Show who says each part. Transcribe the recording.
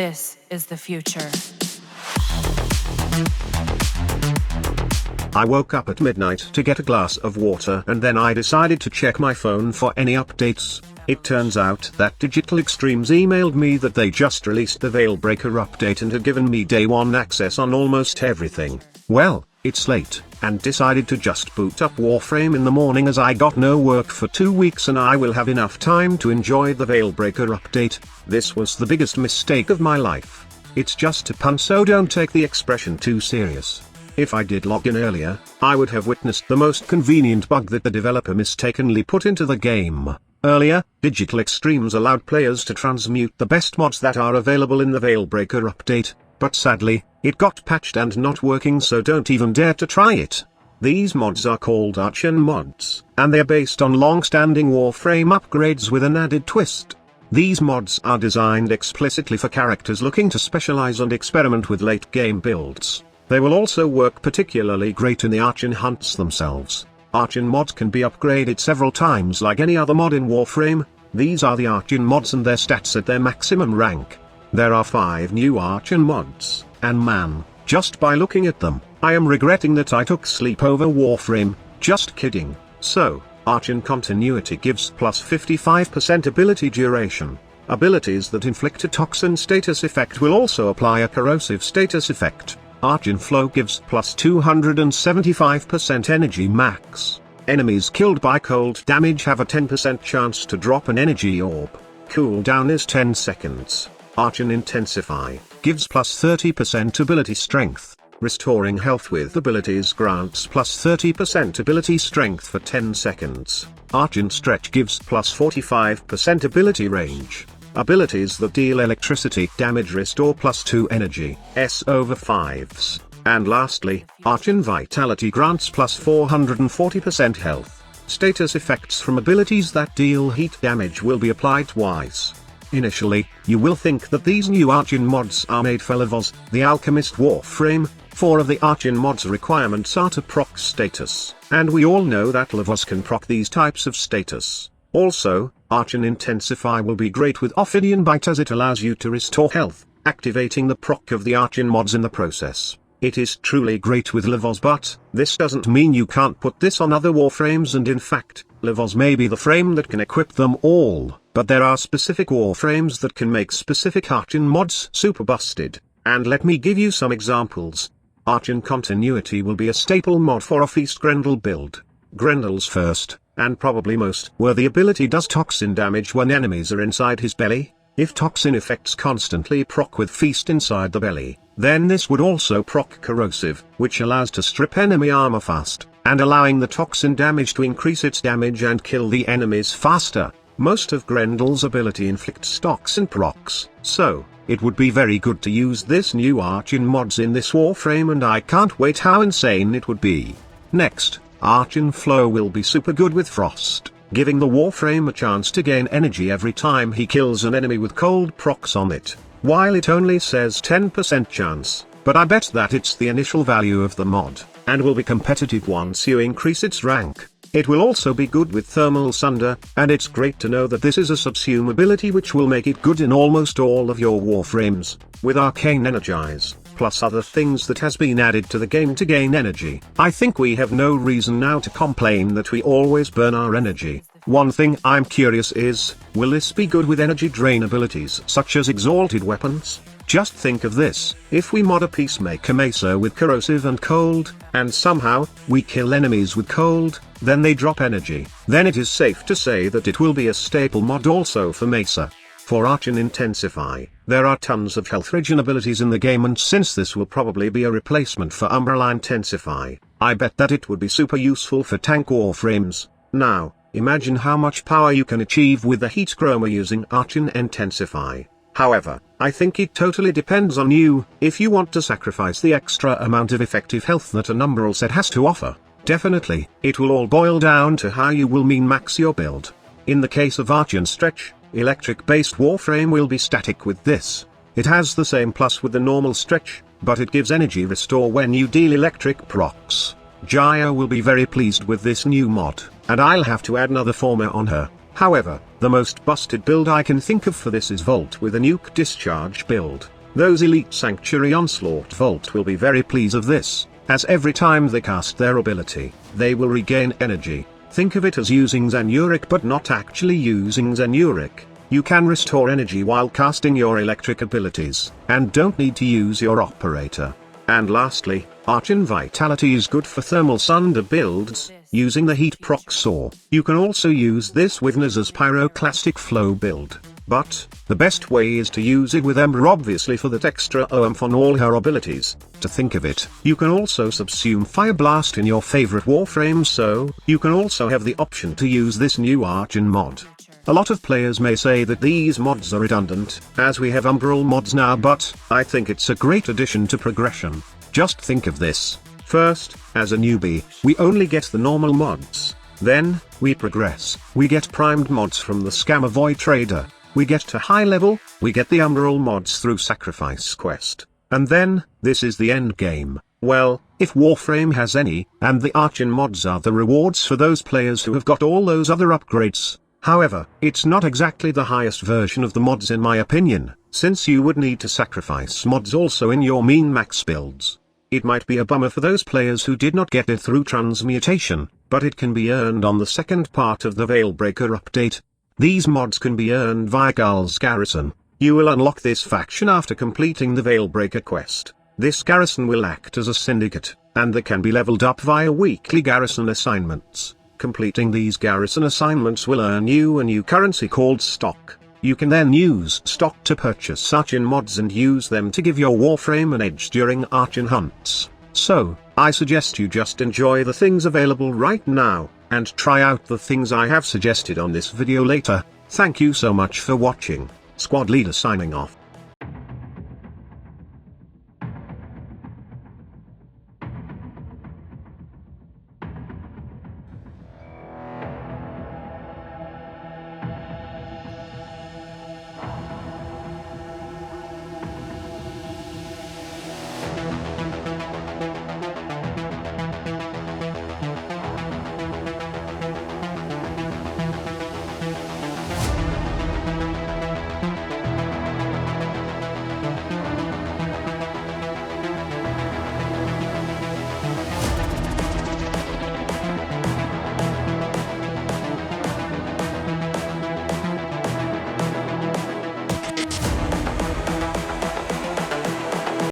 Speaker 1: This is the future.
Speaker 2: I woke up at midnight to get a glass of water and then I decided to check my phone for any updates. It turns out that Digital Extremes emailed me that they just released the Veilbreaker update and had given me day one access on almost everything. Well, it's late, and decided to just boot up Warframe in the morning as I got no work for 2 weeks and I will have enough time to enjoy the Veilbreaker update. This was the biggest mistake of my life. It's just a pun, so don't take the expression too serious. If I did log in earlier, I would have witnessed the most convenient bug that the developer mistakenly put into the game. Earlier, Digital Extremes allowed players to transmute the best mods that are available in the Veilbreaker update, but sadly, it got patched and not working, so don't even dare to try it. These mods are called Archon mods, and they're based on long-standing Warframe upgrades with an added twist. These mods are designed explicitly for characters looking to specialize and experiment with late-game builds. They will also work particularly great in the Archon hunts themselves. Archon mods can be upgraded several times like any other mod in Warframe. These are the Archon mods and their stats at their maximum rank. There are 5 new Archon mods, and man, just by looking at them, I am regretting that I took sleep over Warframe. Just kidding. So, Archon Continuity gives plus 55% ability duration. Abilities that inflict a toxin status effect will also apply a corrosive status effect. Archon Flow gives plus 275% energy max. Enemies killed by cold damage have a 10% chance to drop an energy orb. Cooldown is 10 seconds. Archon Intensify gives plus 30% ability strength. Restoring health with abilities grants plus 30% ability strength for 10 seconds. Archon Stretch gives plus 45% ability range. Abilities that deal electricity damage restore plus 2 energy, S over 5s. And lastly, Archon Vitality grants plus 440% health. Status effects from abilities that deal heat damage will be applied twice. Initially, you will think that these new Archon mods are made for Levos, the Alchemist Warframe. 4 of the Archon mods requirements are to proc status, and we all know that Levos can proc these types of status. Also, Archon Intensify will be great with Ophidian Bite as it allows you to restore health, activating the proc of the Archon mods in the process. It is truly great with Levos, but this doesn't mean you can't put this on other Warframes, and in fact, Levos may be the frame that can equip them all, but there are specific Warframes that can make specific Archon mods super busted, and let me give you some examples. Archon Continuity will be a staple mod for a Feast Grendel build. Grendel's first, and probably most worthy ability does toxin damage when enemies are inside his belly. If toxin effects constantly proc with Feast inside the belly, then this would also proc corrosive, which allows to strip enemy armor fast, and allowing the toxin damage to increase its damage and kill the enemies faster. Most of Grendel's ability inflicts toxin procs, so it would be very good to use this new Archon mods in this Warframe, and I can't wait how insane it would be. Next, Archon Flow will be super good with Frost, giving the Warframe a chance to gain energy every time he kills an enemy with cold procs on it. While it only says 10% chance, but I bet that it's the initial value of the mod, and will be competitive once you increase its rank. It will also be good with Thermal Sunder, and it's great to know that this is a subsume ability which will make it good in almost all of your Warframes, with Arcane Energize, plus other things that has been added to the game to gain energy. I think we have no reason now to complain that we always burn our energy. One thing I'm curious is, will this be good with energy drain abilities such as Exalted Weapons? Just think of this, if we mod a Peacemaker Mesa with corrosive and cold, and somehow, we kill enemies with cold, then they drop energy, then it is safe to say that it will be a staple mod also for Mesa. For Archon Intensify, there are tons of health regen abilities in the game, and since this will probably be a replacement for Umbrella Intensify, I bet that it would be super useful for tank Warframes. Now, imagine how much power you can achieve with the Heat Chroma using Archon Intensify. However, I think it totally depends on you. If you want to sacrifice the extra amount of effective health that an Umbral set has to offer, definitely, it will all boil down to how you will min-max your build. In the case of Archon Stretch, electric-based Warframe will be static with this. It has the same plus with the normal Stretch, but it gives energy restore when you deal electric procs. Jaya will be very pleased with this new mod, and I'll have to add another former on her. However, the most busted build I can think of for this is Vault with a nuke discharge build. Those Elite Sanctuary Onslaught Vault will be very pleased of this, as every time they cast their ability, they will regain energy. Think of it as using Xenuric but not actually using Xenuric. You can restore energy while casting your electric abilities, and don't need to use your operator. And lastly, Archon Vitality is good for thermal sunder builds, using the heat proc saw. You can also use this with Nizza's Pyroclastic Flow build, but the best way is to use it with Ember, obviously, for that extra oomph on all her abilities. To think of it, you can also subsume Fire Blast in your favorite Warframes, so you can also have the option to use this new Archon mod. A lot of players may say that these mods are redundant, as we have Umbral mods now, but I think it's a great addition to progression. Just think of this. First, as a newbie, we only get the normal mods. Then, we progress. We get primed mods from the Scammer Void Trader. We get to high level, we get the Umbral mods through Sacrifice Quest. And then, this is the end game. Well, if Warframe has any, and the Archon mods are the rewards for those players who have got all those other upgrades. However, it's not exactly the highest version of the mods in my opinion, since you would need to sacrifice mods also in your min-max builds. It might be a bummer for those players who did not get it through transmutation, but it can be earned on the second part of the Veilbreaker update. These mods can be earned via Ghal's Garrison. You will unlock this faction after completing the Veilbreaker quest. This garrison will act as a syndicate, and they can be leveled up via weekly garrison assignments. Completing these garrison assignments will earn you a new currency called stock. You can then use stock to purchase Archon mods and use them to give your Warframe an edge during Archon hunts. So, I suggest you just enjoy the things available right now, and try out the things I have suggested on this video later. Thank you so much for watching. Squad Leader signing off.